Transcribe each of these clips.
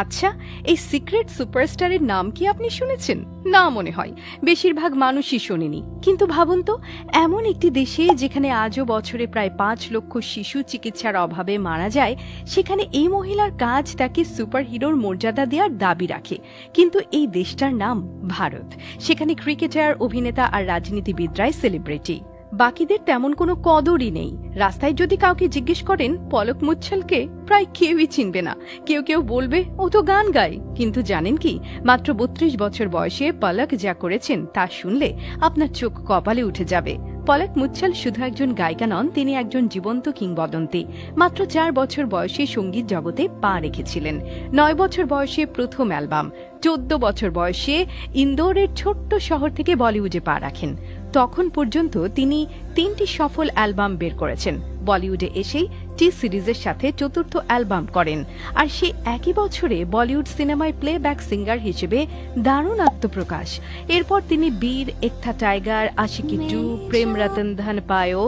আচ্ছা, এই সিক্রেট সুপারস্টারের নাম কি আপনি শুনেছেন? না মনে হয় বেশিরভাগ মানুষই শোনেনি। কিন্তু ভাবুন তো, এমন একটি দেশে যেখানে আজও বছরে প্রায় ৫ লক্ষ শিশু চিকিৎসার অভাবে মারা যায়, সেখানে এই মহিলার কাজ তাকে সুপারহিরোর মর্যাদা দেওয়ার দাবি রাখে। কিন্তু এই দেশটার নাম ভারত। সেখানে ক্রিকেটার, অভিনেতা আর রাজনীতিবিদরাই সেলিব্রিটি। বাকিদের তেমন কোনো কদরই নেই। রাস্তায় যদি কাউকে জিজ্ঞেস করেন পলক মুচ্ছলকে, প্রায় কেউই চিনবে না। কেউ কেউ বলবে ও তো গান গায়। কিন্তু জানেন কি, মাত্র ৩২ বছর বয়সে পলক যা করেছেন তা শুনলে আপনার চোখ কপালে উঠে যাবে। পলক মুচ্ছল শুধু একজন গায়িকা নন, তিনি একজন জীবন্ত কিংবদন্তি। মাত্র ৪ বছর বয়সে সঙ্গীত জগতে পা রেখেছিলেন। ৯ বছর বয়সে প্রথম অ্যালবাম, ১৪ বছর বয়সে ইন্দোরের ছোট্ট শহর থেকে বলিউডে পা রাখেন। তখন পর্যন্ত তিনি ৩টি সফল অ্যালবাম বের করেছেন। বলিউডে এসেই টি সিরিজের সাথে চতুর্থ অ্যালবাম করেন। আর সে একই বছরে বলিউড সিনেমায় প্লেব্যাক সিঙ্গার হিসেবে দারুণ আত্মপ্রকাশ। এরপর তিনি বীর, একথা টাইগার, আশিকি 2, প্রেম রতন ধন পায়ো,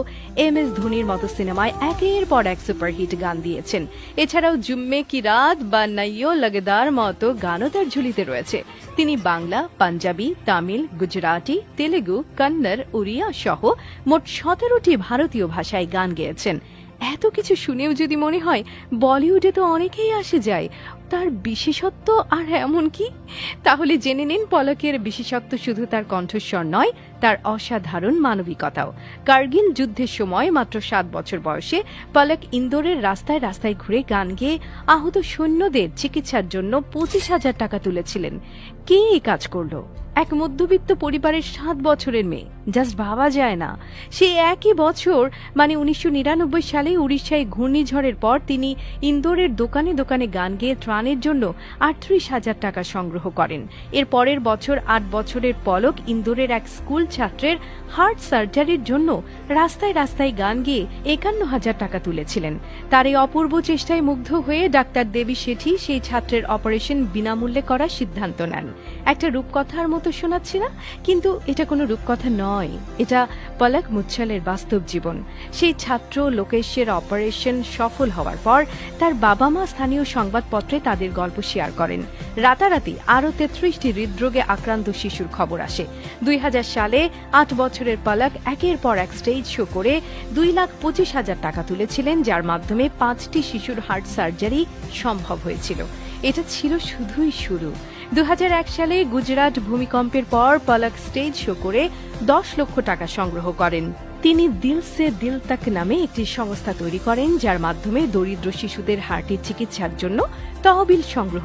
MS ধোনির মতো সিনেমায় একের পর এক সুপারহিট গান দিয়েছেন। এছাড়াও জুম্মে কি রাত বা নাইয়ো লগেদার মতো গানও তার ঝুলিতে রয়েছে। তিনি বাংলা, পাঞ্জাবি, তামিল, গুজরাটি, তেলেগু, কন্নড়, উড়িয়া সহ মোট 17টি ভারতীয় ভাষায় গান গেয়েছেন। এত কিছু শুনেও যদি মনে হয় বলিউডে তো অনেকেই আসে যায়, তার বিশেষত্ব আর এমন কি? তাহলে জেনে নিন, পলকের বিশেষত্ব শুধু তার কণ্ঠস্বর নয়, তার অসাধারণ মানবিকতাও। কার্গিল যুদ্ধের সময় মাত্র 7 বছর বয়সে পলক ইন্দোরের রাস্তায় রাস্তায় ঘুরে গান গেয়ে আহত সৈন্যদের চিকিৎসার জন্য 25,000 টাকা তুলেছিলেন। কে এই কাজ করলো? এক মধ্যবিত্ত পরিবারের 7 বছরের মেয়ে। জাস্ট ভাবা যায় না। সে একই বছর মানে 1999 সালে উড়িষ্যায় ঘূর্ণিঝড়ের পর তিনি ইন্দোরের দোকানে দোকানে গান গেয়ে ত্রাণের জন্য 38,000 টাকা সংগ্রহ করেন। এর পরের বছর 8 বছরের পলক ইন্দোরের এক স্কুল ছাত্রের হার্ট সার্জারির জন্য রাস্তায় রাস্তায় গান গেয়ে 51,000 টাকা তুলেছিলেন। তার এই অপূর্ব চেষ্টায় মুগ্ধ হয়ে ডাক্তার দেবী শেঠি সেই ছাত্রের অপারেশন বিনামূল্যে করার সিদ্ধান্ত নেন। একটা রূপকথার মতো শোনাচ্ছি না, কিন্তু এটা কোনো রূপকথা নয়, এটা পলক মুচ্ছলের বাস্তব জীবন। সেই ছাত্র লোকেশের অপারেশন সফল হওয়ার পর তার বাবা মা স্থানীয় সংবাদপত্রে তাদের গল্প শেয়ার করেন। রাতারাতি আরও 33টি হৃদরোগে আক্রান্ত শিশুর খবর আসে। 2000 সালে 8 বছরের পলক একের পর এক স্টেজ শো করে 2,25,000 টাকা তুলেছিলেন, যার মাধ্যমে 5টি শিশুর হার্ট সার্জারি সম্ভব হয়েছিল। এটা ছিল শুধুই শুরু। 2001 সালে গুজরাট ভূমিকম্পের পর পলক স্টেজ শো করে 10 লক্ষ টাকা সংগ্রহ করেন। তিনি দিল সে দিল তক নামে একটি সংস্থা তৈরি করেন, যার মাধ্যমে দরিদ্র শিশুদের হার্টের চিকিৎসার জন্য তহবিল সংগ্রহ